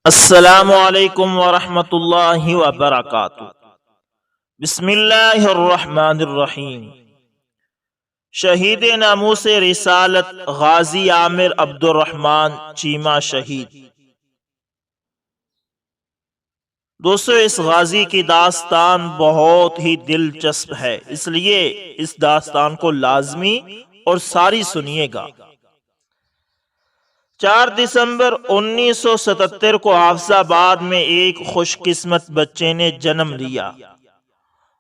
السلام علیکم ورحمۃ اللہ وبرکاتہ۔ بسم اللہ الرحمن الرحیم۔ شہید ناموس رسالت غازی عامر عبد الرحمن چیمہ شہید۔ دوستو، اس غازی کی داستان بہت ہی دلچسپ ہے، اس لیے اس داستان کو لازمی اور ساری سنیے گا۔ 4 دسمبر 1977 کو حافظ آباد میں ایک خوش قسمت بچے نے جنم لیا۔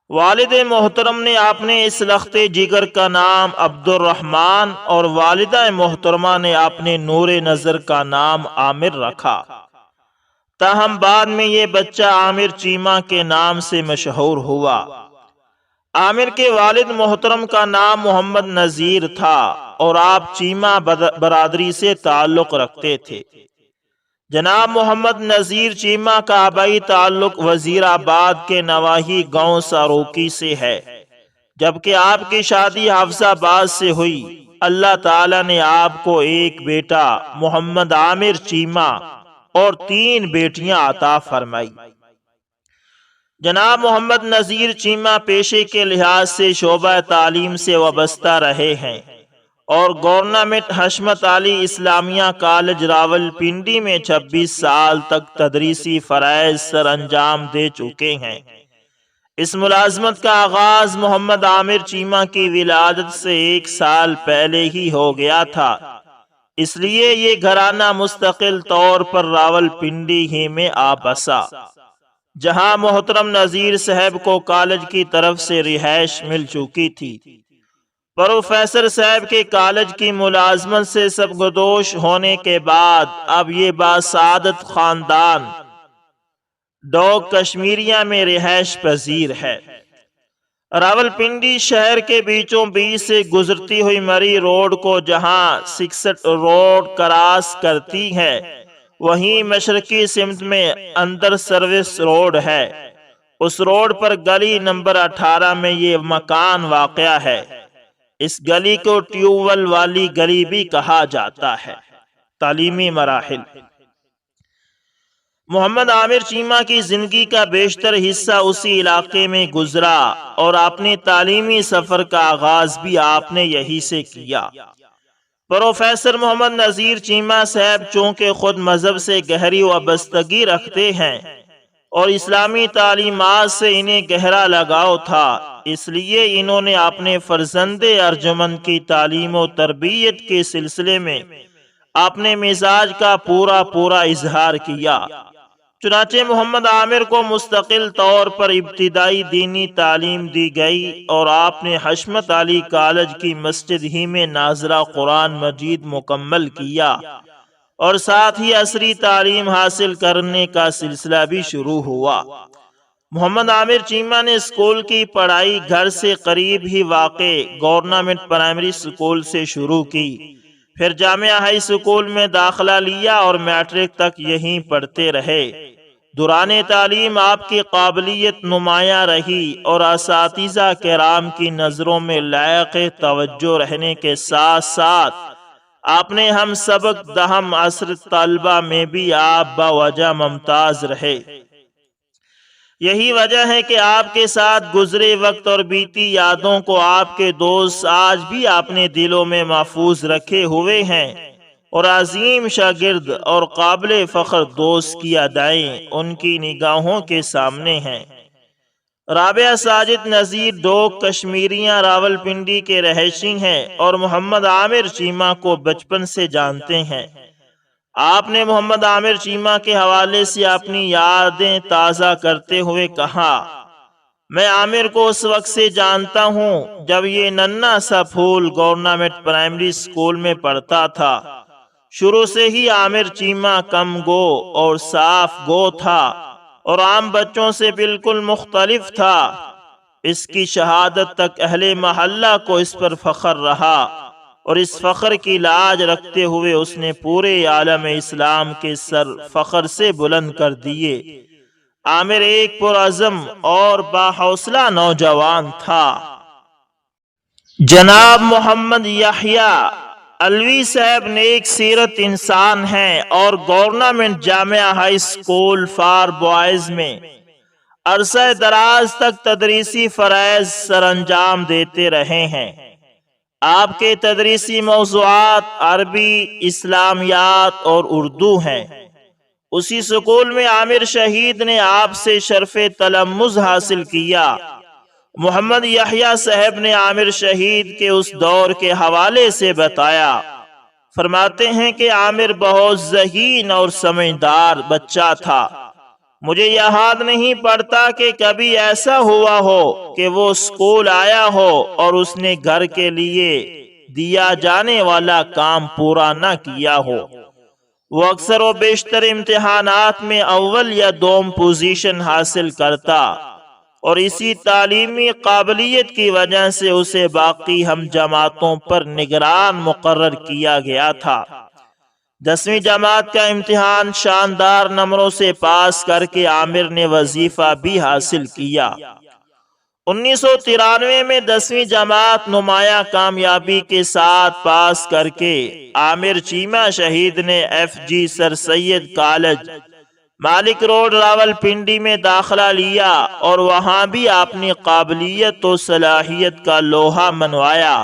والد محترم نے اپنے اس لخت جگر کا نام عبد الرحمن اور والدہ محترمہ نے اپنے نور نظر کا نام عامر رکھا۔ تاہم بعد میں یہ بچہ عامر چیمہ کے نام سے مشہور ہوا۔ عامر کے والد محترم کا نام محمد نذیر تھا اور آپ چیمہ برادری سے تعلق رکھتے تھے۔ جناب محمد نذیر چیمہ کا آبائی تعلق وزیر آباد کے نواحی گاؤں ساروکی سے ہے، جبکہ آپ کی شادی حافظ آباد سے ہوئی۔ اللہ تعالی نے آپ کو ایک بیٹا محمد عامر چیمہ اور 3 بیٹیاں عطا فرمائی۔ جناب محمد نذیر چیمہ پیشے کے لحاظ سے شعبہ تعلیم سے وابستہ رہے ہیں اور گورنمنٹ حشمت علی اسلامیہ کالج راول پنڈی میں 26 سال تک تدریسی فرائض سر انجام دے چکے ہیں۔ اس ملازمت کا آغاز محمد عامر چیمہ کی ولادت سے 1 سال پہلے ہی ہو گیا تھا، اس لیے یہ گھرانہ مستقل طور پر راول پنڈی ہی میں آ بسا، جہاں محترم نذیر صاحب کو کالج کی طرف سے رہائش مل چکی تھی۔ پروفیسر صاحب کے کالج کی ملازمت سے سبکدوش ہونے کے بعد اب یہ باسعادت خاندان ڈوک کشمیریہ میں رہائش پذیر ہے۔ راول پنڈی شہر کے بیچوں بیچ سے گزرتی ہوئی مری روڈ کو جہاں 66 روڈ کراس کرتی ہے، وہیں مشرقی سمت میں اندر سروس روڈ ہے۔ اس روڈ پر گلی نمبر 18 میں یہ مکان واقع ہے۔ اس گلی کو ٹیوبویل والی گلی بھی کہا جاتا ہے۔ تعلیمی مراحل۔ محمد عامر چیمہ کی زندگی کا بیشتر حصہ اسی علاقے میں گزرا اور اپنے تعلیمی سفر کا آغاز بھی آپ نے یہی سے کیا۔ پروفیسر محمد نذیر چیمہ صاحب چونکہ خود مذہب سے گہری وابستگی رکھتے ہیں اور اسلامی تعلیمات سے انہیں گہرا لگاؤ تھا، اس لیے انہوں نے اپنے فرزند ارجمند کی تعلیم و تربیت کے سلسلے میں اپنے مزاج کا پورا اظہار کیا۔ چنانچہ محمد عامر کو مستقل طور پر ابتدائی دینی تعلیم دی گئی اور آپ نے حشمت علی کالج کی مسجد ہی میں ناظرہ قرآن مجید مکمل کیا اور ساتھ ہی عصری تعلیم حاصل کرنے کا سلسلہ بھی شروع ہوا۔ محمد عامر چیمہ نے اسکول کی پڑھائی گھر سے قریب ہی واقع گورنمنٹ پرائمری اسکول سے شروع کی، پھر جامعہ ہائی اسکول میں داخلہ لیا اور میٹرک تک یہیں پڑھتے رہے۔ دوران تعلیم آپ کی قابلیت نمایاں رہی اور اساتذہ کرام کی نظروں میں لائق توجہ رہنے کے ساتھ ساتھ آپ نے ہم سبق دہم عصر طلبہ میں بھی آپ باوجہ ممتاز رہے۔ یہی وجہ ہے کہ آپ کے ساتھ گزرے وقت اور بیتی یادوں کو آپ کے دوست آج بھی اپنے دلوں میں محفوظ رکھے ہوئے ہیں اور عظیم شاگرد اور قابل فخر دوست کی ادائیں ان کی نگاہوں کے سامنے ہیں۔ رابعہ ساجد نذیر ڈوک کشمیریہ راول پنڈی کے رہائشی ہیں اور محمد عامر چیمہ کو بچپن سے جانتے ہیں۔ آپ نے محمد عامر چیمہ کے حوالے سے اپنی یادیں تازہ کرتے ہوئے کہا، میں عامر کو اس وقت سے جانتا ہوں جب یہ ننھا سا پھول گورنمنٹ پرائمری اسکول میں پڑھتا تھا۔ شروع سے ہی عامر چیمہ کم گو اور صاف گو تھا اور عام بچوں سے بالکل مختلف تھا۔ اس کی شہادت تک اہل محلہ کو اس پر فخر رہا اور اس فخر کی لاج رکھتے ہوئے اس نے پورے عالم اسلام کے سر فخر سے بلند کر دیے۔ عامر ایک پرعزم اور باحوصلہ نوجوان تھا۔ جناب محمد یحییٰ الوی صاحب نیک سیرت انسان ہیں اور government Jamia high school for boys میں عرصہ دراز تک تدریسی فرائض سر انجام دیتے رہے ہیں۔ آپ کے تدریسی موضوعات عربی، اسلامیات اور اردو ہیں۔ اسی سکول میں عامر شہید نے آپ سے شرف تلمذ حاصل کیا۔ محمد یحییٰ صاحب نے عامر شہید کے اس دور کے حوالے سے بتایا، فرماتے ہیں کہ عامر بہت ذہین اور سمجھدار بچہ تھا۔ مجھے یاد نہیں پڑتا کہ کبھی ایسا ہوا ہو کہ وہ اسکول آیا ہو اور اس نے گھر کے لیے دیا جانے والا کام پورا نہ کیا ہو۔ وہ اکثر و بیشتر امتحانات میں اول یا دوم پوزیشن حاصل کرتا اور اسی تعلیمی قابلیت کی وجہ سے اسے باقی ہم جماعتوں پر نگران مقرر کیا گیا تھا۔ 10ویں جماعت کا امتحان شاندار نمبروں سے پاس کر کے عامر نے وظیفہ بھی حاصل کیا۔ 1993 میں 10ویں جماعت نمایاں کامیابی کے ساتھ پاس کر کے عامر چیمہ شہید نے FG سر سید کالج مالک روڈ راولپنڈی میں داخلہ لیا اور وہاں بھی اپنی قابلیت و صلاحیت کا لوہا منوایا۔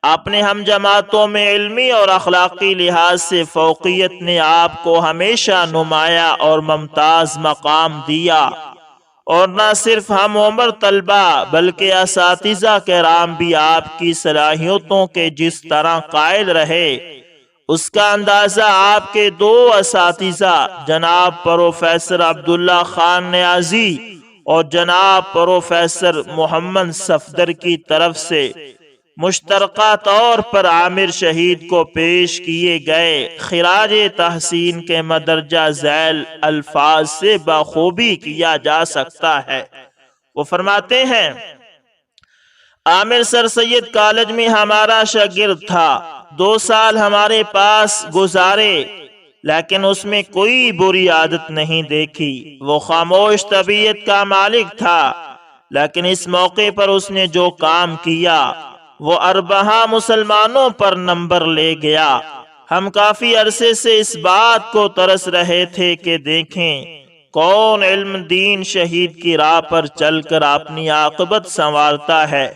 اپنے ہم جماعتوں میں علمی اور اخلاقی لحاظ سے فوقیت نے آپ کو ہمیشہ نمایاں اور ممتاز مقام دیا، اور نہ صرف ہم عمر طلبہ بلکہ اساتذہ کرام بھی آپ کی صلاحیتوں کے جس طرح قائل رہے، اس کا اندازہ آپ کے 2 اساتذہ جناب پروفیسر عبداللہ خان نیازی اور جناب پروفیسر محمد صفدر کی طرف سے مشترکہ طور پر عامر شہید کو پیش کیے گئے خراج تحسین کے مدرجہ ذیل الفاظ سے بخوبی کیا جا سکتا ہے۔ وہ فرماتے ہیں، عامر سر سید کالج میں ہمارا شاگرد تھا، 2 سال ہمارے پاس گزارے، لیکن اس میں کوئی بری عادت نہیں دیکھی۔ وہ خاموش طبیعت کا مالک تھا، لیکن اس موقع پر اس نے جو کام کیا وہ اربعہ مسلمانوں پر نمبر لے گیا۔ ہم کافی عرصے سے اس بات کو ترس رہے تھے کہ دیکھیں کون علم دین شہید کی راہ پر چل کر اپنی عاقبت سنوارتا ہے۔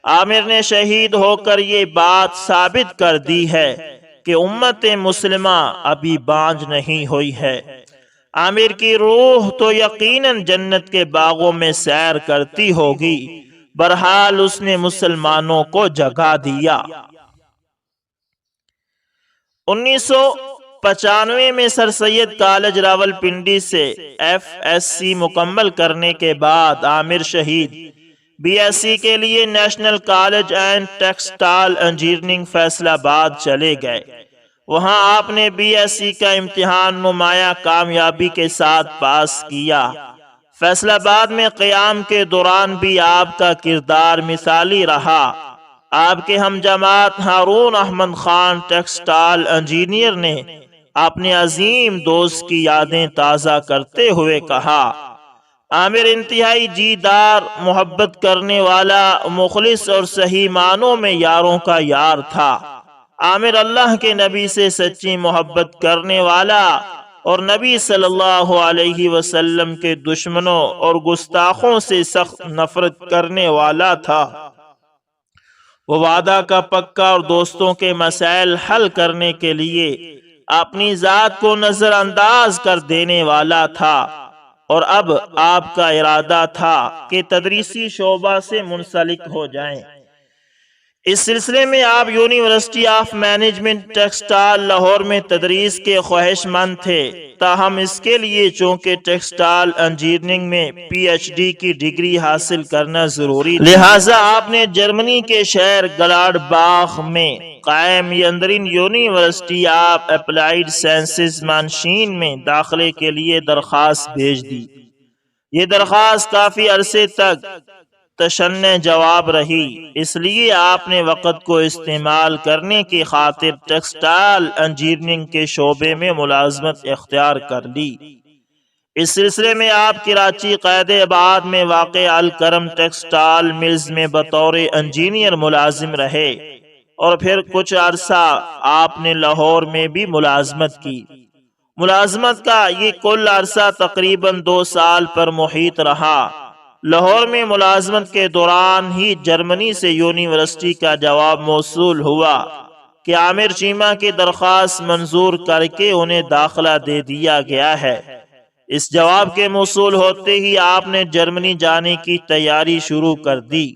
عامر نے شہید ہو کر یہ بات ثابت کر دی ہے کہ امت مسلمہ ابھی بانج نہیں ہوئی ہے۔ عامر کی روح تو یقیناً جنت کے باغوں میں سیر کرتی ہوگی، بہرحال اس نے مسلمانوں کو جگا دیا۔ 1995 میں سر سید کالج راولپنڈی سے FSc مکمل کرنے کے بعد عامر شہید BSc کے لیے national college and textile engineering Faisal آباد چلے گئے۔ وہاں آپ نے BSc کا امتحان نمایاں کامیابی کے ساتھ پاس کیا۔ فیصل آباد میں قیام کے دوران بھی آپ کا کردار مثالی رہا۔ آپ کے ہم جماعت ہارون احمد خان ٹیکسٹائل انجینئر نے اپنے عظیم دوست کی یادیں تازہ کرتے ہوئے کہا، عامر انتہائی جیدار، محبت کرنے والا، مخلص اور صحیح معنوں میں یاروں کا یار تھا۔ عامر اللہ کے نبی سے سچی محبت کرنے والا اور نبی صلی اللہ علیہ وسلم کے دشمنوں اور گستاخوں سے سخت نفرت کرنے والا تھا۔ وہ وعدہ کا پکا اور دوستوں کے مسائل حل کرنے کے لیے اپنی ذات کو نظر انداز کر دینے والا تھا، اور اب آپ کا ارادہ تھا کہ تدریسی شعبہ سے منسلک ہو جائیں۔ اس سلسلے میں آپ university of management textile Lahore میں تدریس کے خواہش مند تھے، تاہم اس کے لیے چونکہ ٹیکسٹائل انجینئرنگ میں PhD کی ڈگری حاصل کرنا ضروری تھی، لہٰذا آپ نے جرمنی کے شہر گلاڈ باخ میں قائم اندرین یونیورسٹی آف اپلائیڈ سائنسز مانشین میں داخلے کے لیے درخواست بھیج دی۔ یہ درخواست کافی عرصے تک تشنع جواب رہی، اس لیے آپ نے وقت کو استعمال کرنے کی خاطر ٹیکسٹائل انجینئرنگ کے شعبے میں ملازمت اختیار کر لی۔ اس سلسلے میں آپ کراچی قید آباد میں واقع الکرم ٹیکسٹائل ملز میں بطور انجینئر ملازم رہے۔ اور پھر کچھ عرصہ آپ نے لاہور میں بھی ملازمت کی۔ ملازمت کا یہ کل عرصہ تقریباً 2 سال پر محیط رہا۔ لاہور میں ملازمت کے دوران ہی جرمنی سے یونیورسٹی کا جواب موصول ہوا کہ عامر چیمہ کی درخواست منظور کر کے انہیں داخلہ دے دیا گیا ہے۔ اس جواب کے موصول ہوتے ہی آپ نے جرمنی جانے کی تیاری شروع کر دی۔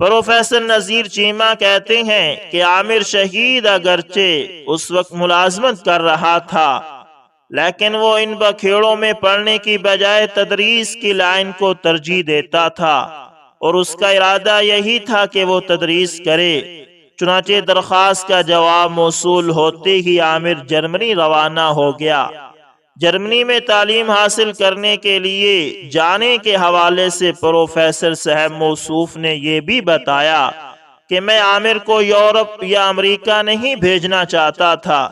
پروفیسر نذیر چیمہ کہتے ہیں کہ عامر شہید اگرچہ اس وقت ملازمت کر رہا تھا، لیکن وہ ان بکھیڑوں میں پڑھنے کی بجائے تدریس کی لائن کو ترجیح دیتا تھا، اور اس کا ارادہ یہی تھا کہ وہ تدریس کرے۔ چنانچہ درخواست کا جواب موصول ہوتے ہی عامر جرمنی روانہ ہو گیا۔ جرمنی میں تعلیم حاصل کرنے کے لیے جانے کے حوالے سے پروفیسر صاحب موصوف نے یہ بھی بتایا کہ میں عامر کو یورپ یا امریکہ نہیں بھیجنا چاہتا تھا،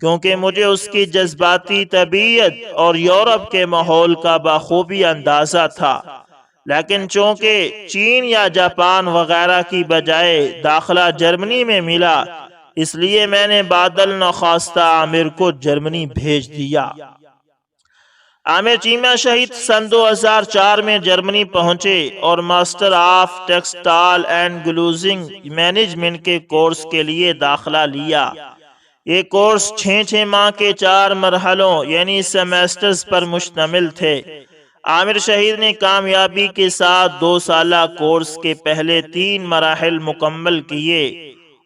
کیونکہ مجھے اس کی جذباتی طبیعت اور یورپ کے ماحول کا بخوبی اندازہ تھا، لیکن چونکہ چین یا جاپان وغیرہ کی بجائے داخلہ جرمنی میں ملا، اس لیے میں نے بادل نخواستہ عامر کو جرمنی بھیج دیا۔ عامر چیمہ شہید سن 2004 میں جرمنی پہنچے اور master of textile and clothing management کے کورس کے لیے داخلہ لیا۔ یہ کورس 6 ماہ کے 4 مرحلوں یعنی سیمیسٹرز پر مشتمل تھے۔ عامر شہید نے کامیابی کے ساتھ 2 سالہ کورس کے پہلے 3 مراحل مکمل کیے،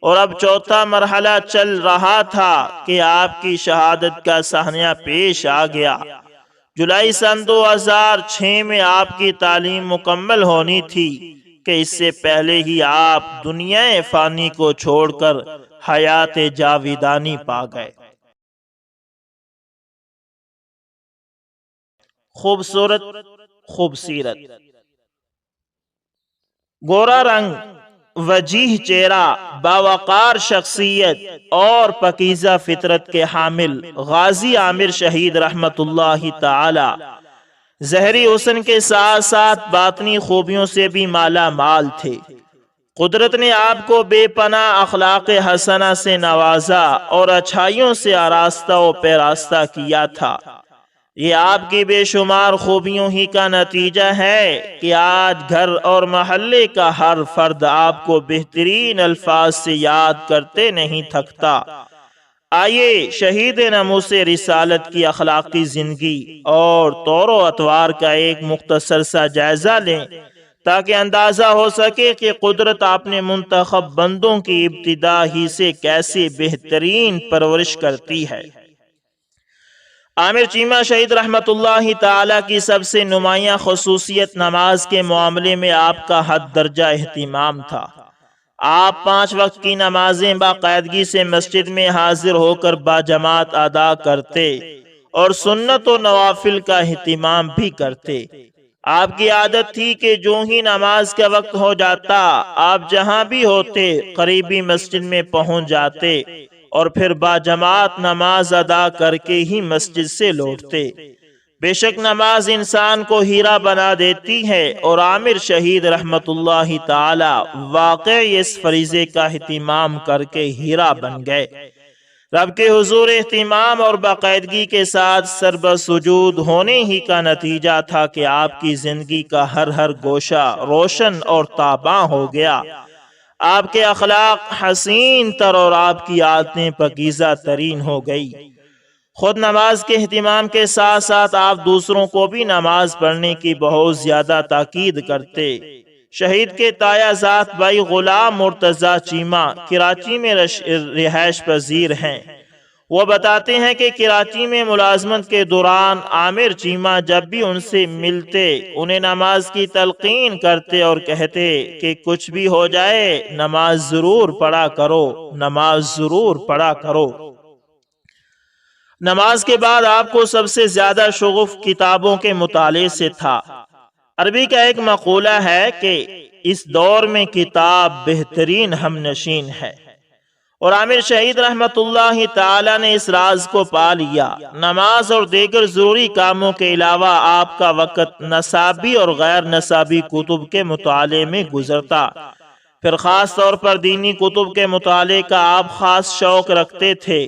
اور اب 4تھا مرحلہ چل رہا تھا کہ آپ کی شہادت کا صحنہ پیش آ گیا۔ جولائی سن 2006 میں آپ کی تعلیم مکمل ہونی تھی کہ اس سے پہلے ہی آپ دنیا فانی کو چھوڑ کر حیات جاویدانی پا گئے۔ خوبصورت خوبصیرت گورا رنگ، وجیح چہرہ، باوقار شخصیت اور پاکیزہ فطرت کے حامل غازی عامر شہید رحمت اللہ تعالی ظاہری حسن کے ساتھ ساتھ باطنی خوبیوں سے بھی مالا مال تھے۔ قدرت نے آپ کو بے پناہ اخلاق حسنہ سے نوازا اور اچھائیوں سے آراستہ و پیراستہ کیا تھا۔ یہ آپ کی بے شمار خوبیوں ہی کا نتیجہ ہے کہ آج گھر اور محلے کا ہر فرد آپ کو بہترین الفاظ سے یاد کرتے نہیں تھکتا۔ آئیے شہید ناموس رسالت کی اخلاقی زندگی اور طور و اطوار کا ایک مختصر سا جائزہ لیں، تاکہ اندازہ ہو سکے کہ قدرت اپنے منتخب بندوں کی ابتدا ہی سے کیسے بہترین پرورش کرتی ہے۔ عامر چیمہ شہید رحمت اللہ تعالی کی سب سے نمایاں خصوصیت نماز کے معاملے میں آپ کا حد درجہ اہتمام تھا۔ آپ 5 وقت کی نمازیں باقاعدگی سے مسجد میں حاضر ہو کر باجماعت ادا کرتے اور سنت و نوافل کا اہتمام بھی کرتے۔ آپ کی عادت تھی کہ جو ہی نماز کا وقت ہو جاتا، آپ جہاں بھی ہوتے قریبی مسجد میں پہنچ جاتے اور پھر باجماعت نماز ادا کر کے ہی مسجد سے لوٹتے۔ بے شک نماز انسان کو ہیرا بنا دیتی ہے، اور عامر شہید رحمت اللہ تعالی واقعی اس فریضے کا اہتمام کر کے ہیرا بن گئے۔ رب کے حضور اہتمام اور باقاعدگی کے ساتھ سربہ سجود ہونے ہی کا نتیجہ تھا کہ آپ کی زندگی کا ہر گوشہ روشن اور تاباں ہو گیا۔ آپ کے اخلاق حسین تر اور آپ کی عادتیں پاکیزہ ترین ہو گئی۔ خود نماز کے اہتمام کے ساتھ ساتھ آپ دوسروں کو بھی نماز پڑھنے کی بہت زیادہ تاکید کرتے۔ شہید کے تایا ذات بھائی غلام مرتضی چیمہ کراچی میں رہائش پذیر ہیں۔ وہ بتاتے ہیں کہ کراچی میں ملازمت کے دوران عامر چیمہ جب بھی ان سے ملتے انہیں نماز کی تلقین کرتے اور کہتے کہ کچھ بھی ہو جائے نماز ضرور پڑھا کرو، نماز ضرور پڑھا کرو۔ نماز کے بعد آپ کو سب سے زیادہ شغف کتابوں کے مطالعے سے تھا۔ عربی کا ایک مقولہ ہے کہ اس دور میں کتاب بہترین ہم نشین ہے، اور عامر شہید رحمت اللہ تعالی نے اس راز کو پا لیا۔ نماز اور دیگر ضروری کاموں کے علاوہ آپ کا وقت نصابی اور غیر نصابی کتب کے مطالعے میں گزرتا۔ پھر خاص طور پر دینی کتب کے مطالعے کا آپ خاص شوق رکھتے تھے۔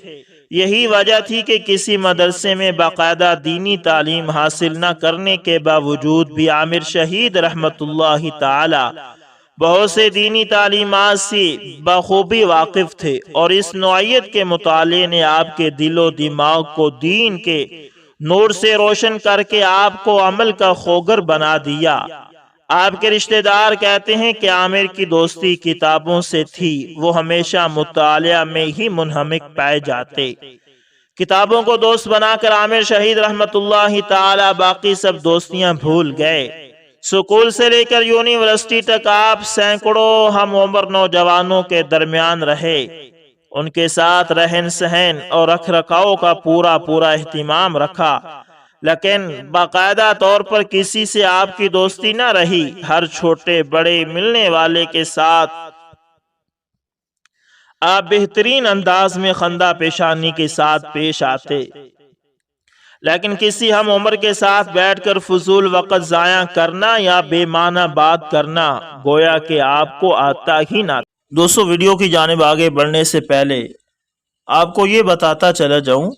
یہی وجہ تھی کہ کسی مدرسے میں باقاعدہ دینی تعلیم حاصل نہ کرنے کے باوجود بھی عامر شہید رحمت اللہ تعالی بہت سے دینی تعلیمات سے بخوبی واقف تھے، اور اس نوعیت کے مطالعے نے آپ کے دل و دماغ کو دین کے نور سے روشن کر کے آپ کو عمل کا خوگر بنا دیا۔ آپ کے رشتہ دار کہتے ہیں کہ عامر کی دوستی کتابوں سے تھی، وہ ہمیشہ مطالعہ میں ہی منہمک پائے جاتے۔ کتابوں کو دوست بنا کر عامر شہید رحمت اللہ تعالی باقی سب دوستیاں بھول گئے۔ سکول سے لے کر یونیورسٹی تک آپ سینکڑوں ہم عمر نوجوانوں کے درمیان رہے، ان کے ساتھ رہن سہن اور رکھ رکھاؤ کا پورا اہتمام رکھا، لیکن باقاعدہ طور پر کسی سے آپ کی دوستی نہ رہی۔ ہر چھوٹے بڑے ملنے والے کے ساتھ آپ بہترین انداز میں خندہ پیشانی کے ساتھ پیش آتے، لیکن کسی ہم عمر کے ساتھ بیٹھ کر فضول وقت ضائع کرنا یا بے معنی بات کرنا گویا کہ آپ کو آتا ہی نہ۔ دوستو، ویڈیو کی جانب آگے بڑھنے سے پہلے آپ کو یہ بتاتا چلا جاؤں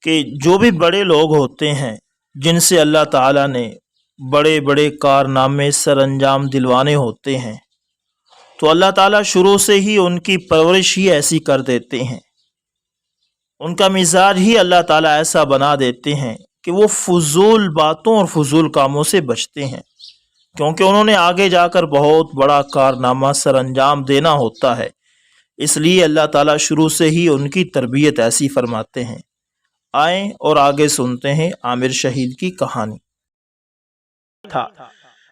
کہ جو بھی بڑے لوگ ہوتے ہیں جن سے اللہ تعالیٰ نے بڑے بڑے کارنامے سر انجام دلوانے ہوتے ہیں، تو اللہ تعالیٰ شروع سے ہی ان کی پرورش ہی ایسی کر دیتے ہیں، ان کا مزاج ہی اللہ تعالیٰ ایسا بنا دیتے ہیں کہ وہ فضول باتوں اور فضول کاموں سے بچتے ہیں، کیونکہ انہوں نے آگے جا کر بہت بڑا کارنامہ سر انجام دینا ہوتا ہے۔ اس لیے اللہ تعالیٰ شروع سے ہی ان کی تربیت ایسی فرماتے ہیں۔ آئیں اور آگے سنتے ہیں عامر شہید کی کہانی۔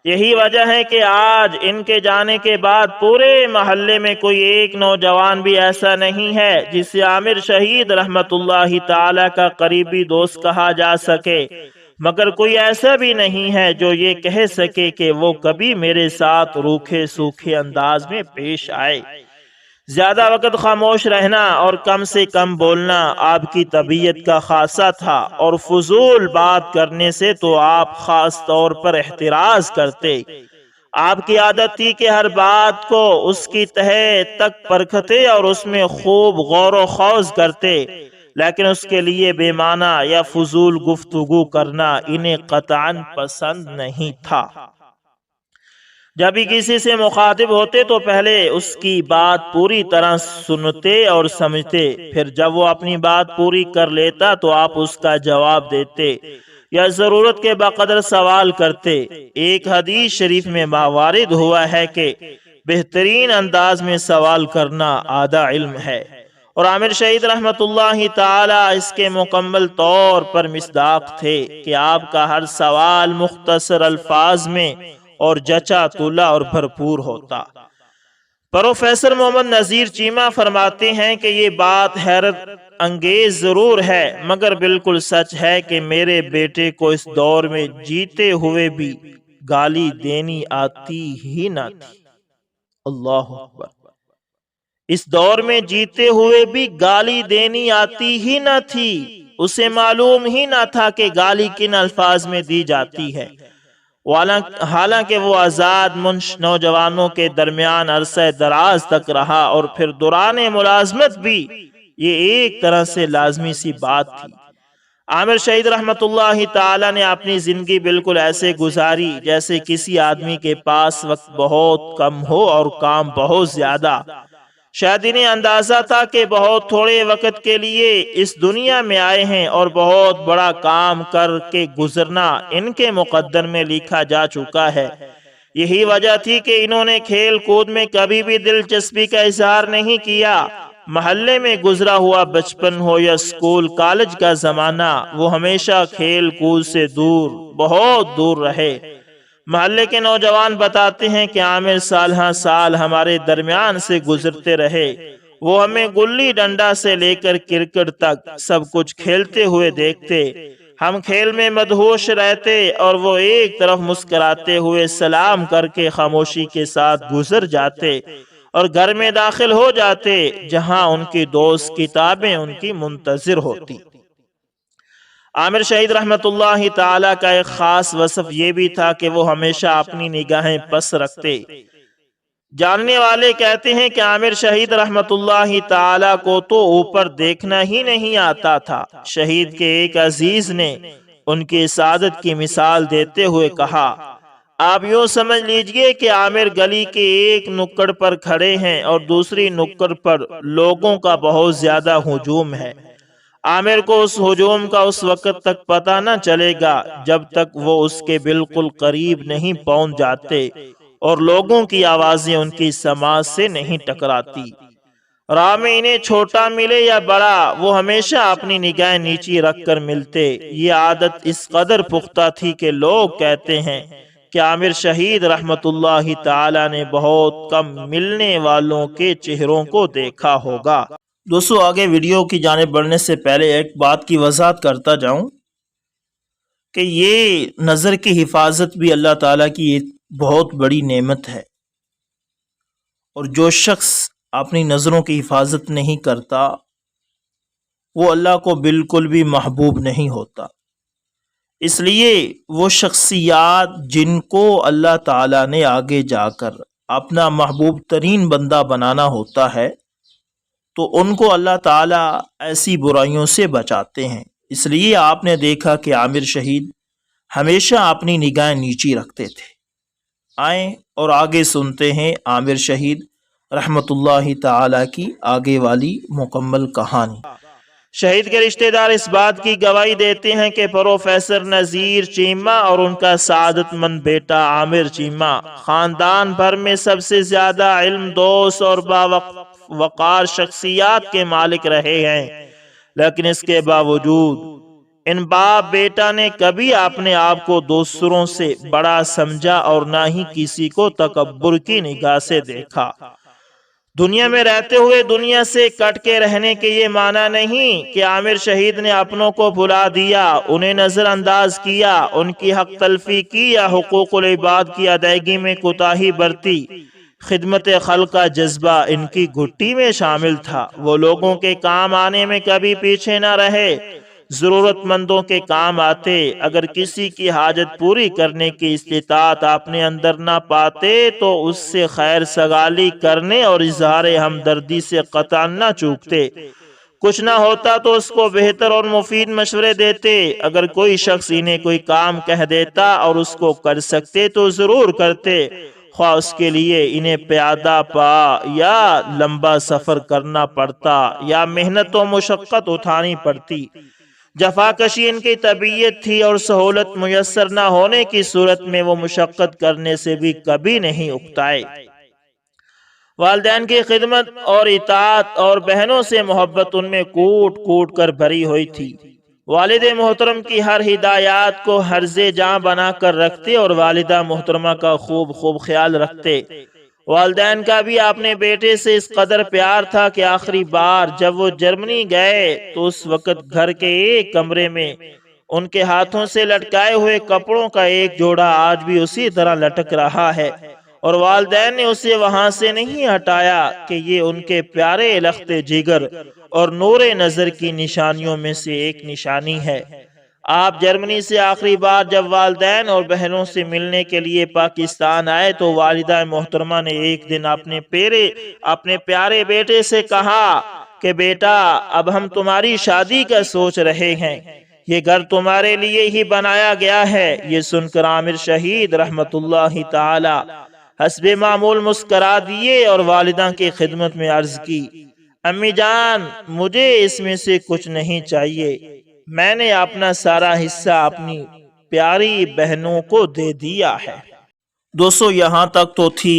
یہی وجہ ہے کہ آج ان کے جانے کے بعد پورے محلے میں کوئی ایک نوجوان بھی ایسا نہیں ہے جسے عامر شہید رحمت اللہ تعالی کا قریبی دوست کہا جا سکے، مگر کوئی ایسا بھی نہیں ہے جو یہ کہہ سکے کہ وہ کبھی میرے ساتھ روکھے سوکھے انداز میں پیش آئے۔ زیادہ وقت خاموش رہنا اور کم سے کم بولنا آپ کی طبیعت کا خاصہ تھا، اور فضول بات کرنے سے تو آپ خاص طور پر احتراز کرتے۔ آپ کی عادت تھی کہ ہر بات کو اس کی تہہ تک پرکھتے اور اس میں خوب غور و خوض کرتے، لیکن اس کے لیے بے معنی یا فضول گفتگو کرنا انہیں قطعاً پسند نہیں تھا۔ جب بھی کسی سے مخاطب ہوتے تو پہلے اس کی بات پوری طرح سنتے اور سمجھتے، پھر جب وہ اپنی بات پوری کر لیتا تو آپ اس کا جواب دیتے یا ضرورت کے بقدر سوال کرتے۔ ایک حدیث شریف میں وارد ہوا ہے کہ بہترین انداز میں سوال کرنا آدھا علم ہے، اور عامر شہید رحمت اللہ تعالی اس کے مکمل طور پر مصداق تھے کہ آپ کا ہر سوال مختصر الفاظ میں اور جچا تولا اور بھرپور ہوتا۔ پروفیسر محمد نذیر چیمہ فرماتے ہیں کہ یہ بات حیرت انگیز ضرور ہے، مگر بالکل سچ ہے کہ میرے بیٹے کو اس دور میں جیتے ہوئے بھی گالی دینی آتی ہی نہ تھی۔ اللہ اکبر! اس دور میں جیتے ہوئے بھی گالی دینی آتی ہی نہ تھی، اسے معلوم ہی نہ تھا کہ گالی کن الفاظ میں دی جاتی ہے۔ حالانکہ وہ آزاد منش نوجوانوں کے درمیان عرصہ دراز تک رہا، اور پھر دوران ملازمت بھی یہ ایک طرح سے لازمی سی بات تھی۔ عامر شہید رحمت اللہ تعالی نے اپنی زندگی بالکل ایسے گزاری جیسے کسی آدمی کے پاس وقت بہت کم ہو اور کام بہت زیادہ۔ شاید انہیں اندازہ تھا کہ بہت تھوڑے وقت کے لیے اس دنیا میں آئے ہیں اور بہت بڑا کام کر کے گزرنا ان کے مقدر میں لکھا جا چکا ہے۔ یہی وجہ تھی کہ انہوں نے کھیل کود میں کبھی بھی دلچسپی کا اظہار نہیں کیا۔ محلے میں گزرا ہوا بچپن ہو یا اسکول کالج کا زمانہ، وہ ہمیشہ کھیل کود سے دور، بہت دور رہے۔ محلے کے نوجوان بتاتے ہیں کہ عامر سال ہاں سال ہمارے درمیان سے گزرتے رہے، وہ ہمیں گلی ڈنڈا سے لے کر کرکٹ تک سب کچھ کھیلتے ہوئے دیکھتے، ہم کھیل میں مدہوش رہتے اور وہ ایک طرف مسکراتے ہوئے سلام کر کے خاموشی کے ساتھ گزر جاتے اور گھر میں داخل ہو جاتے جہاں ان کی دوست کتابیں ان کی منتظر ہوتی۔ عامر شہید رحمت اللہ تعالی کا ایک خاص وصف یہ بھی تھا کہ وہ ہمیشہ اپنی نگاہیں پس رکھتے۔ جاننے والے کہتے ہیں کہ عامر شہید رحمت اللہ تعالی کو تو اوپر دیکھنا ہی نہیں آتا تھا۔ شہید کے ایک عزیز نے ان کی سعادت کی مثال دیتے ہوئے کہا، آپ یوں سمجھ لیجئے کہ عامر گلی کے ایک نکڑ پر کھڑے ہیں اور دوسری نکڑ پر لوگوں کا بہت زیادہ ہجوم ہے۔ عامر کو اس ہجوم کا اس وقت تک پتہ نہ چلے گا جب تک وہ اس کے بالکل قریب نہیں پہنچ جاتے اور لوگوں کی آوازیں ان کی سماعت سے نہیں ٹکراتی۔ راہ میں انہیں چھوٹا ملے یا بڑا، وہ ہمیشہ اپنی نگاہیں نیچی رکھ کر ملتے۔ یہ عادت اس قدر پختہ تھی کہ لوگ کہتے ہیں کہ عامر شہید رحمت اللہ تعالی نے بہت کم ملنے والوں کے چہروں کو دیکھا ہوگا۔ دوستو، آگے ویڈیو کی جانب بڑھنے سے پہلے ایک بات کی وضاحت کرتا جاؤں کہ یہ نظر کی حفاظت بھی اللہ تعالیٰ کی ایک بہت بڑی نعمت ہے، اور جو شخص اپنی نظروں کی حفاظت نہیں کرتا وہ اللہ کو بالکل بھی محبوب نہیں ہوتا۔ اس لیے وہ شخصیات جن کو اللہ تعالیٰ نے آگے جا کر اپنا محبوب ترین بندہ بنانا ہوتا ہے تو ان کو اللہ تعالیٰ ایسی برائیوں سے بچاتے ہیں۔ اس لیے آپ نے دیکھا کہ عامر شہید ہمیشہ اپنی نگاہیں نیچی رکھتے تھے۔ آئیں اور آگے سنتے ہیں عامر شہید رحمت اللہ تعالی کی آگے والی مکمل کہانی۔ شہید کے رشتہ دار اس بات کی گواہی دیتے ہیں کہ پروفیسر نذیر چیمہ اور ان کا سعادت مند بیٹا عامر چیمہ خاندان بھر میں سب سے زیادہ علم دوست اور باوقار شخصیات کے مالک رہے ہیں، لیکن اس کے باوجود ان باپ بیٹا نے کبھی اپنے آپ کو دوسروں سے بڑا سمجھا اور نہ ہی کسی کو تکبر کی نگاہ سے دیکھا۔ دنیا میں رہتے ہوئے دنیا سے کٹ کے رہنے کے یہ معنی نہیں کہ عامر شہید نے اپنوں کو بھلا دیا، انہیں نظر انداز کیا، ان کی حق تلفی کی یا حقوق العباد کی ادائیگی میں کوتاہی برتی۔ خدمت خلق کا جذبہ ان کی گھٹی میں شامل تھا۔ وہ لوگوں کے کام آنے میں کبھی پیچھے نہ رہے، ضرورت مندوں کے کام آتے۔ اگر کسی کی حاجت پوری کرنے کی استطاعت اپنے اندر نہ پاتے تو اس سے خیر سگالی کرنے اور اظہار ہمدردی سے قطعاً نہ چوکتے۔ کچھ نہ ہوتا تو اس کو بہتر اور مفید مشورے دیتے۔ اگر کوئی شخص انہیں کوئی کام کہہ دیتا اور اس کو کر سکتے تو ضرور کرتے، خواہ اس کے لیے انہیں پیادہ پا یا لمبا سفر کرنا پڑتا یا محنت و مشقت اٹھانی پڑتی۔ جفاکشی ان کی طبیعت تھی اور سہولت میسر نہ ہونے کی صورت میں وہ مشقت کرنے سے بھی کبھی نہیں اکتائے۔ والدین کی خدمت اور اطاعت اور بہنوں سے محبت ان میں کوٹ کوٹ کر بھری ہوئی تھی۔ والد محترم کی ہر ہدایات کو حرز جاں بنا کر رکھتے اور والدہ محترمہ کا خوب خیال رکھتے۔ والدین کا بھی اپنے بیٹے سے اس قدر پیار تھا کہ آخری بار جب وہ جرمنی گئے تو اس وقت گھر کے ایک کمرے میں ان کے ہاتھوں سے لٹکائے ہوئے کپڑوں کا ایک جوڑا آج بھی اسی طرح لٹک رہا ہے، اور والدین نے اسے وہاں سے نہیں ہٹایا کہ یہ ان کے پیارے لخت جگر اور نور نظر کی نشانیوں میں سے ایک نشانی ہے۔ آپ جرمنی سے آخری بار جب والدین اور بہنوں سے ملنے کے لیے پاکستان آئے تو والدہ محترمہ نے ایک دن اپنے پیارے بیٹے سے کہا کہ بیٹا، اب ہم تمہاری شادی کا سوچ رہے ہیں، یہ گھر تمہارے لیے ہی بنایا گیا ہے۔ یہ سن کر عامر شہید رحمت اللہ تعالی حسب معمول مسکرا دیے اور والدہ کی خدمت میں عرض کی، امی جان، مجھے اس میں سے کچھ نہیں چاہیے، میں نے اپنا سارا حصہ اپنی پیاری بہنوں کو دے دیا ہے۔ دوستو، یہاں تک تو تھی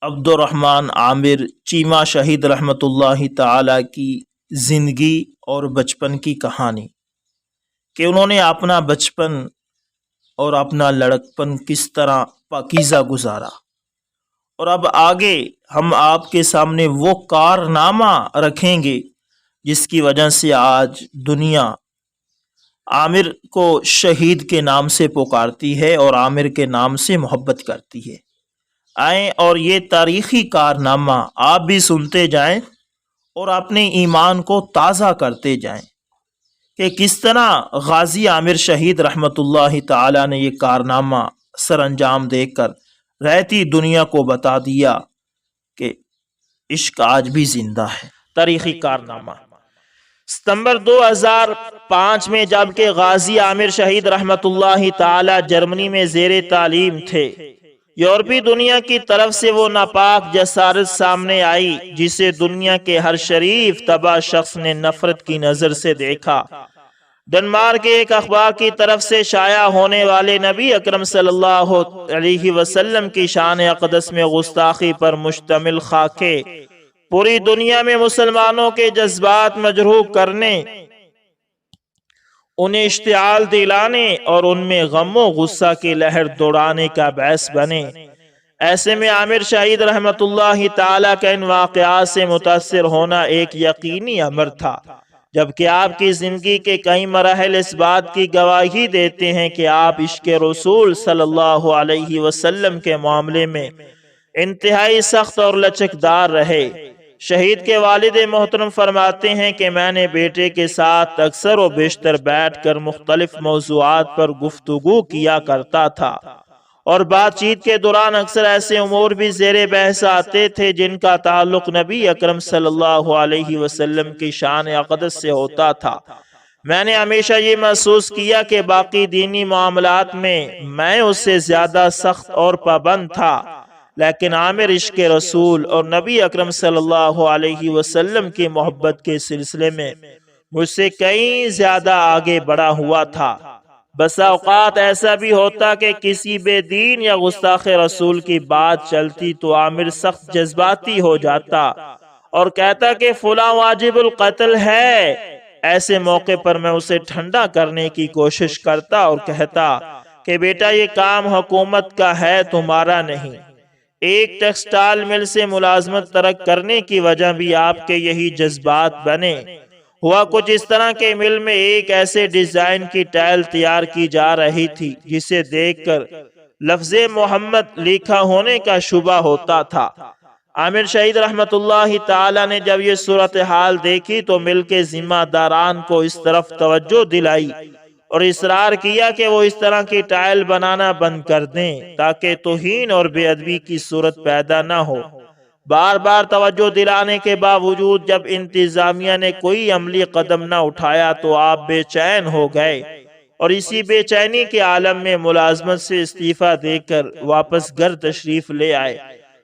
عبد الرحمن عامر چیمہ شہید رحمت اللہ تعالی کی زندگی اور بچپن کی کہانی، کہ انہوں نے اپنا بچپن اور اپنا لڑکپن کس طرح پاکیزہ گزارا، اور اب آگے ہم آپ کے سامنے وہ کارنامہ رکھیں گے جس کی وجہ سے آج دنیا عامر کو شہید کے نام سے پکارتی ہے اور عامر کے نام سے محبت کرتی ہے۔ آئیں اور یہ تاریخی کارنامہ آپ بھی سنتے جائیں اور اپنے ایمان کو تازہ کرتے جائیں کہ کس طرح غازی عامر شہید رحمت اللہ تعالی نے یہ کارنامہ سر انجام دے کر رہتی دنیا کو بتا دیا کہ عشق آج بھی زندہ ہے۔ تاریخی کارنامہ: ستمبر 2005 میں جبکہ غازی عامر شہید رحمت اللہ تعالی جرمنی میں زیر تعلیم تھے، یورپی دنیا کی طرف سے وہ ناپاک جسارت سامنے آئی جسے دنیا کے ہر شریف طبع شخص نے نفرت کی نظر سے دیکھا۔ ڈنمارک کے ایک اخبار کی طرف سے شائع ہونے والے نبی اکرم صلی اللہ علیہ وسلم کی شان اقدس میں گستاخی پر مشتمل خاکے پوری دنیا میں مسلمانوں کے جذبات مجروح کرنے، انہیں اشتعال دلانے اور ان میں غم و غصہ کی لہر دوڑانے کا باعث بنے۔ ایسے میں عامر شہید رحمت اللہ تعالیٰ کا ان واقعات سے متاثر ہونا ایک یقینی امر تھا، جبکہ آپ کی زندگی کے کئی مراحل اس بات کی گواہی دیتے ہیں کہ آپ عشق رسول صلی اللہ علیہ وسلم کے معاملے میں انتہائی سخت اور لچکدار رہے۔ شہید کے والد محترم فرماتے ہیں کہ میں نے بیٹے کے ساتھ اکثر و بیشتر بیٹھ کر مختلف موضوعات پر گفتگو کیا کرتا تھا، اور بات چیت کے دوران اکثر ایسے امور بھی زیر بحث آتے تھے جن کا تعلق نبی اکرم صلی اللہ علیہ وسلم کی شان اقدس سے ہوتا تھا۔ میں نے ہمیشہ یہ محسوس کیا کہ باقی دینی معاملات میں اس سے زیادہ سخت اور پابند تھا، لیکن عامر عشق رسول اور نبی اکرم صلی اللہ علیہ وسلم کی محبت کے سلسلے میں مجھ سے کئی زیادہ آگے بڑھا ہوا تھا۔ بسا اوقات ایسا بھی ہوتا کہ کسی بے دین یا گستاخ رسول کی بات چلتی تو عامر سخت جذباتی ہو جاتا اور کہتا کہ فلاں واجب القتل ہے۔ ایسے موقع پر میں اسے ٹھنڈا کرنے کی کوشش کرتا اور کہتا کہ بیٹا یہ کام حکومت کا ہے، تمہارا نہیں۔ ایک ٹیکسٹائل مل سے ملازمت ترک کرنے کی وجہ بھی آپ کے یہی جذبات بنے۔ ہوا کچھ اس طرح کہ مل میں ایک ایسے ڈیزائن کی ٹائل تیار کی جا رہی تھی جسے دیکھ کر لفظ محمد لکھا ہونے کا شبہ ہوتا تھا۔ عامر شہید رحمت اللہ تعالی نے جب یہ صورتحال دیکھی تو مل کے ذمہ داران کو اس طرف توجہ دلائی اور اصرار کیا کہ وہ اس طرح کی ٹائل بنانا بند کر دیں تاکہ توہین اور بے ادبی کی صورت پیدا نہ ہو۔ بار بار توجہ دلانے کے باوجود جب انتظامیہ نے کوئی عملی قدم نہ اٹھایا تو آپ بے چین ہو گئے اور اسی بے چینی کے عالم میں ملازمت سے استعفیٰ دے کر واپس گھر تشریف لے آئے۔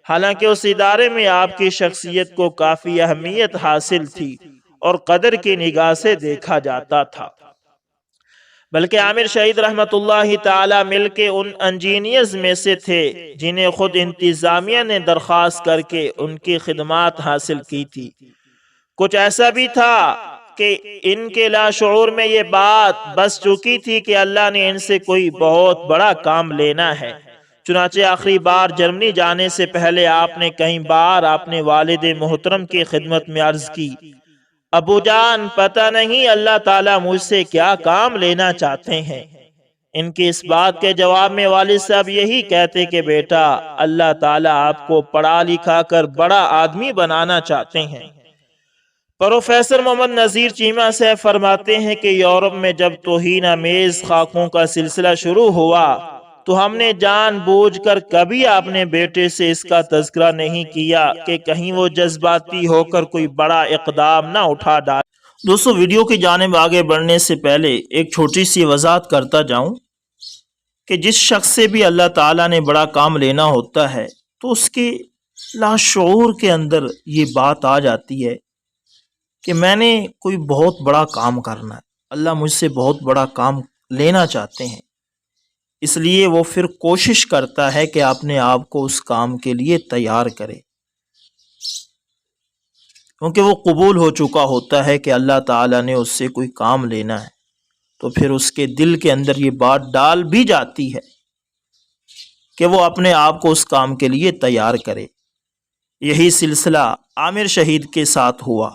حالانکہ اس ادارے میں آپ کی شخصیت کو کافی اہمیت حاصل تھی اور قدر کی نگاہ سے دیکھا جاتا تھا، بلکہ عامر شہید رحمت اللہ تعالی مل کے ان انجینئرز میں سے تھے جنہیں خود انتظامیہ نے درخواست کر کے ان کی خدمات حاصل کی تھی۔ کچھ ایسا بھی تھا کہ ان کے لاشعور میں یہ بات بس چکی تھی کہ اللہ نے ان سے کوئی بہت بڑا کام لینا ہے۔ چنانچہ آخری بار جرمنی جانے سے پہلے آپ نے کئی بار اپنے والد محترم کی خدمت میں عرض کی، ابو جان پتہ نہیں اللہ تعالیٰ مجھ سے کیا کام لینا چاہتے ہیں۔ ان کی اس بات کے جواب میں والد صاحب یہی کہتے کہ بیٹا اللہ تعالیٰ آپ کو پڑھا لکھا کر بڑا آدمی بنانا چاہتے ہیں۔ پروفیسر محمد نذیر چیمہ صاحب فرماتے ہیں کہ یورپ میں جب توہین آمیز خاکوں کا سلسلہ شروع ہوا تو ہم نے جان بوجھ کر کبھی اپنے بیٹے سے اس کا تذکرہ نہیں کیا کہ کہیں وہ جذباتی ہو کر کوئی بڑا اقدام نہ اٹھا ڈالے۔ دوستو ویڈیو کی جانب آگے بڑھنے سے پہلے ایک چھوٹی سی وضاحت کرتا جاؤں کہ جس شخص سے بھی اللہ تعالیٰ نے بڑا کام لینا ہوتا ہے تو اس کے لاشعور کے اندر یہ بات آ جاتی ہے کہ میں نے کوئی بہت بڑا کام کرنا ہے، اللہ مجھ سے بہت بڑا کام لینا چاہتے ہیں، اس لیے وہ پھر کوشش کرتا ہے کہ اپنے آپ کو اس کام کے لیے تیار کرے، کیونکہ وہ قبول ہو چکا ہوتا ہے کہ اللہ تعالیٰ نے اس سے کوئی کام لینا ہے، تو پھر اس کے دل کے اندر یہ بات ڈال بھی جاتی ہے کہ وہ اپنے آپ کو اس کام کے لیے تیار کرے۔ یہی سلسلہ عامر شہید کے ساتھ ہوا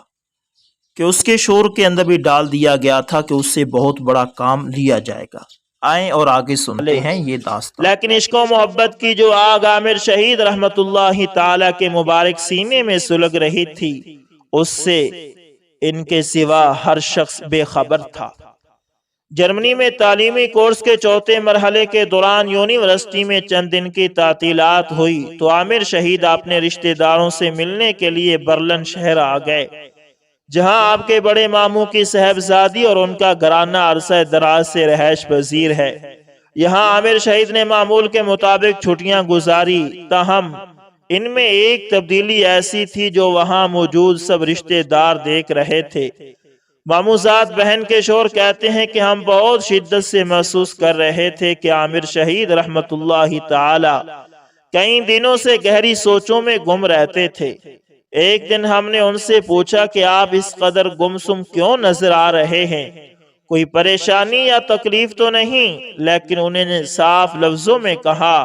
کہ اس کے شعور کے اندر بھی ڈال دیا گیا تھا کہ اس سے بہت بڑا کام لیا جائے گا۔ آئیں اور آگے سنتے ہیں یہ داستان۔ لیکن عشق و محبت کی جو آگ عامر شہید رحمت اللہ تعالی کے مبارک سینے میں سلگ رہی تھی اس سے ان کے سوا ہر شخص بے خبر تھا۔ جرمنی میں تعلیمی کورس کے چوتھے مرحلے کے دوران یونیورسٹی میں چند دن کی تعطیلات ہوئی تو عامر شہید اپنے رشتہ داروں سے ملنے کے لیے برلن شہر آ گئے، جہاں آپ کے بڑے ماموں کی صاحبزادی اور ان کا گھرانہ عرصہ دراز سے رہائش پذیر ہے۔ یہاں عامر شہید نے معمول کے مطابق چھٹیاں گزاری، تاہم ان میں ایک تبدیلی ایسی تھی جو وہاں موجود سب رشتہ دار دیکھ رہے تھے۔ ماموزاد بہن کے شوہر کہتے ہیں کہ ہم بہت شدت سے محسوس کر رہے تھے کہ عامر شہید رحمت اللہ تعالی کئی دنوں سے گہری سوچوں میں گم رہتے تھے۔ ایک دن ہم نے ان سے پوچھا کہ آپ اس قدر گمسم کیوں نظر آ رہے ہیں، کوئی پریشانی یا تکلیف تو نہیں؟ لیکن انہوں نے صاف لفظوں میں کہا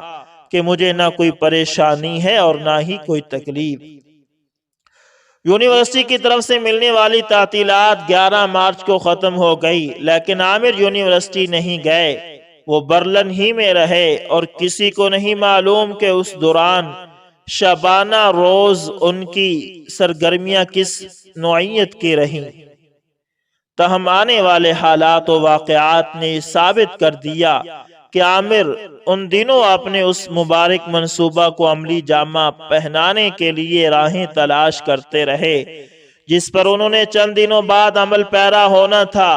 کہ مجھے نہ کوئی پریشانی ہے اور نہ ہی کوئی تکلیف۔ یونیورسٹی کی طرف سے ملنے والی تعطیلات 11 مارچ کو ختم ہو گئی، لیکن عامر یونیورسٹی نہیں گئے، وہ برلن ہی میں رہے، اور کسی کو نہیں معلوم کہ اس دوران شبانہ روز ان کی سرگرمیاں کس نوعیت کی رہیں۔ تاہم آنے والے حالات و واقعات نے ثابت کر دیا کہ عامر ان دنوں اپنے اس مبارک منصوبہ کو عملی جامہ پہنانے کے لیے راہیں تلاش کرتے رہے جس پر انہوں نے چند دنوں بعد عمل پیرا ہونا تھا۔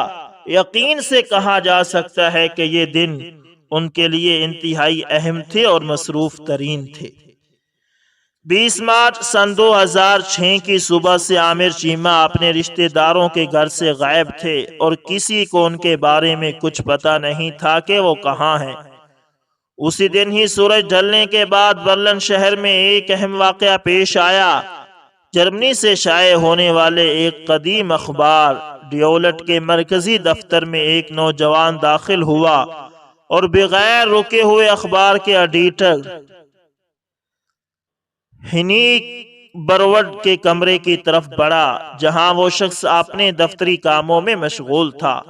یقین سے کہا جا سکتا ہے کہ یہ دن ان کے لیے انتہائی اہم تھے اور مصروف ترین تھے۔ 20 مارچ سن 2006 کی صبح سے عامر چیمہ اپنے رشتہ داروں کے گھر سے غائب تھے اور کسی کو ان کے بارے میں کچھ پتہ نہیں تھا کہ وہ کہاں ہیں۔ اسی دن ہی سورج ڈھلنے کے بعد برلن شہر میں ایک اہم واقعہ پیش آیا۔ جرمنی سے شائع ہونے والے ایک قدیم اخبار ڈیولٹ کے مرکزی دفتر میں ایک نوجوان داخل ہوا اور بغیر رکے ہوئے اخبار کے ایڈیٹر ہینیک برورڈ کے کمرے کی طرف بڑھا جہاں وہ شخص اپنے دفتری کاموں میں مشغول تھا۔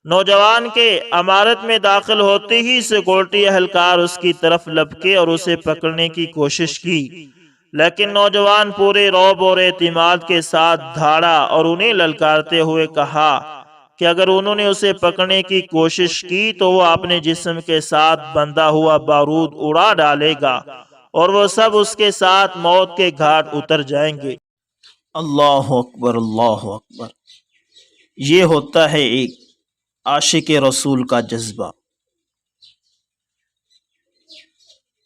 نوجوان کے عمارت میں داخل ہوتے ہی سیکورٹی اہلکار اس کی طرف لپکے اور اسے پکڑنے کی کوشش کی، لیکن نوجوان پورے رعب اور اعتماد کے ساتھ دھاڑا اور انہیں للکارتے ہوئے کہا کہ اگر انہوں نے اسے پکڑنے کی کوشش کی تو وہ اپنے جسم کے ساتھ بندھا ہوا بارود اڑا ڈالے گا اور وہ سب اس کے ساتھ موت کے گھاٹ اتر جائیں گے۔ اللہ اکبر، اللہ اکبر! یہ ہوتا ہے ایک عاشق رسول کا جذبہ۔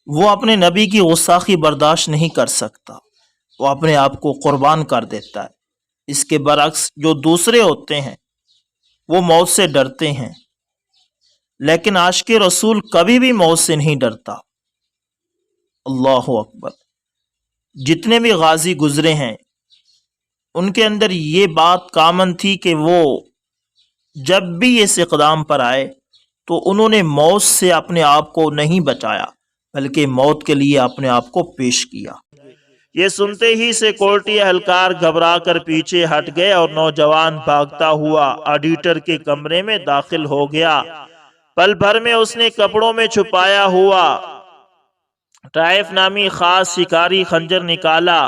وہ اپنے نبی کی غستاخی برداشت نہیں کر سکتا، وہ اپنے آپ کو قربان کر دیتا ہے۔ اس کے برعکس جو دوسرے ہوتے ہیں وہ موت سے ڈرتے ہیں، لیکن عاشق رسول کبھی بھی موت سے نہیں ڈرتا۔ اللہ اکبر! جتنے بھی غازی گزرے ہیں ان کے اندر یہ بات کامن تھی کہ وہ جب بھی اس اقدام پر آئے تو انہوں نے موت سے اپنے آپ کو نہیں بچایا بلکہ موت کے لیے اپنے آپ کو پیش کیا۔ یہ سنتے ہی سیکورٹی اہلکار گھبرا کر پیچھے ہٹ گئے اور نوجوان بھاگتا ہوا ایڈیٹر کے کمرے میں داخل ہو گیا۔ پل بھر میں اس نے کپڑوں میں چھپایا ہوا ٹائف نامی خاص شکاری خنجر نکالا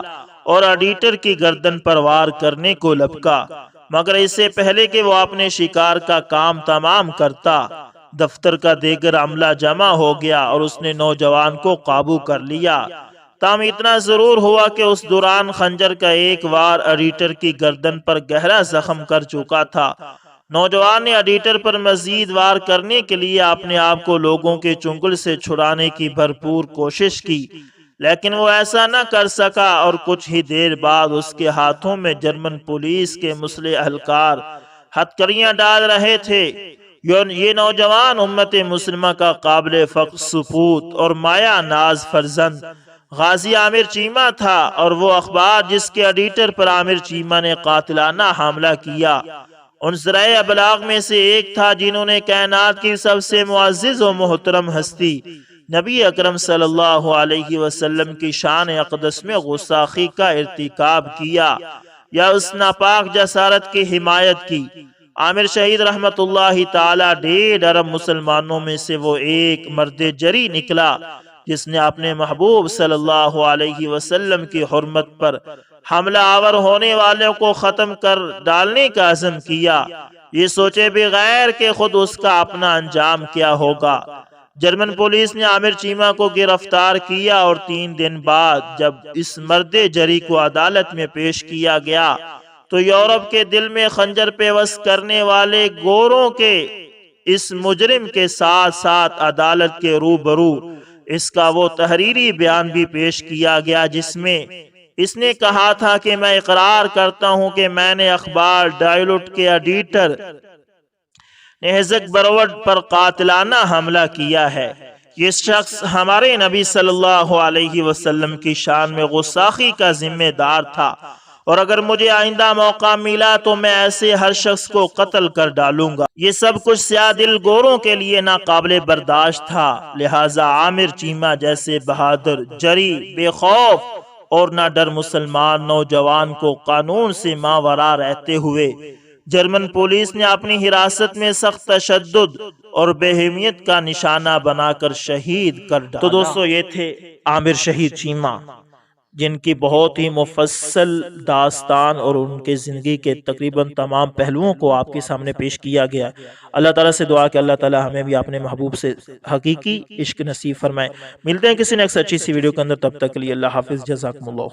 اور ایڈیٹر کی گردن پر وار کرنے کو لپکا، مگر اس سے پہلے کہ وہ اپنے شکار کا کام تمام کرتا دفتر کا دیگر عملہ جمع ہو گیا اور اس نے نوجوان کو قابو کر لیا۔ تاہم اتنا ضرور ہوا کہ اس دوران خنجر کا ایک وار ایڈیٹر کی گردن پر گہرا زخم کر چکا تھا۔ نوجوان نے ایڈیٹر پر مزید وار کرنے کے لیے اپنے آپ کو لوگوں کے چنگل سے چھڑانے کی بھرپور کوشش کی، لیکن وہ ایسا نہ کر سکا اور کچھ ہی دیر بعد اس کے ہاتھوں میں جرمن پولیس کے مسلح اہلکار ہتھکڑیاں ڈال رہے تھے۔ یہ نوجوان امت مسلمہ کا قابل فخر سپوت اور مایا ناز فرزند غازی عامر چیمہ تھا، اور وہ اخبار جس کے ایڈیٹر پر عامر چیمہ نے قاتلانہ حملہ کیا ان ذرائع ابلاغ میں سے ایک تھا جنہوں نے کائنات کی سب سے معزز و محترم ہستی نبی اکرم صلی اللہ علیہ وسلم کی شان اقدس میں غستاخی کا ارتکاب کیا یا اس ناپاک جسارت کی حمایت کی۔ عامر شہید رحمت اللہ تعالی 1.5 ارب مسلمانوں میں سے وہ ایک مرد جری نکلا جس نے اپنے محبوب صلی اللہ علیہ وسلم کی حرمت پر حملہ آور ہونے والوں کو ختم کر ڈالنے کا عزم کیا۔ یہ سوچے بغیر کہ خود اس کا اپنا انجام کیا ہوگا۔ جرمن پولیس نے عامر چیمہ کو گرفتار کیا اور 3 دن بعد جب اس مرد جری کو عدالت میں پیش کیا گیا تو یورپ کے دل میں خنجر پیوست کرنے والے گوروں کے اس مجرم کے ساتھ ساتھ عدالت کے روبرو اس کا وہ تحریری بیان بھی پیش کیا گیا جس میں اس نے کہا تھا کہ میں اقرار کرتا ہوں کہ میں نے اخبار ڈائلوٹ کے ایڈیٹر نہزک بروڈ پر قاتلانہ حملہ کیا ہے۔ یہ شخص ہمارے نبی صلی اللہ علیہ وسلم کی شان میں غستاخی کا ذمہ دار تھا، اور اگر مجھے آئندہ موقع ملا تو میں ایسے ہر شخص کو قتل کر ڈالوں گا۔ یہ سب کچھ سیاہ دل گوروں کے لیے ناقابل برداشت تھا، لہٰذا عامر چیمہ جیسے بہادر، جری، بے خوف اور نہ ڈر مسلمان نوجوان کو قانون سے ماوراء رہتے ہوئے جرمن پولیس نے اپنی حراست میں سخت تشدد اور بے حمیت کا نشانہ بنا کر شہید کر ڈالا۔ تو دوستو یہ تھے عامر شہید چیمہ، جن کی بہت ہی مفصل داستان اور ان کے زندگی کے تقریباً تمام پہلوؤں کو آپ کے سامنے پیش کیا گیا۔ اللہ تعالیٰ سے دعا کہ اللہ تعالیٰ ہمیں بھی اپنے محبوب سے حقیقی عشق نصیب فرمائے۔ ملتے ہیں کسی نیکسٹ اچھی سی ویڈیو کے اندر، تب تک کے لیے اللہ حافظ، جزاکم اللہ۔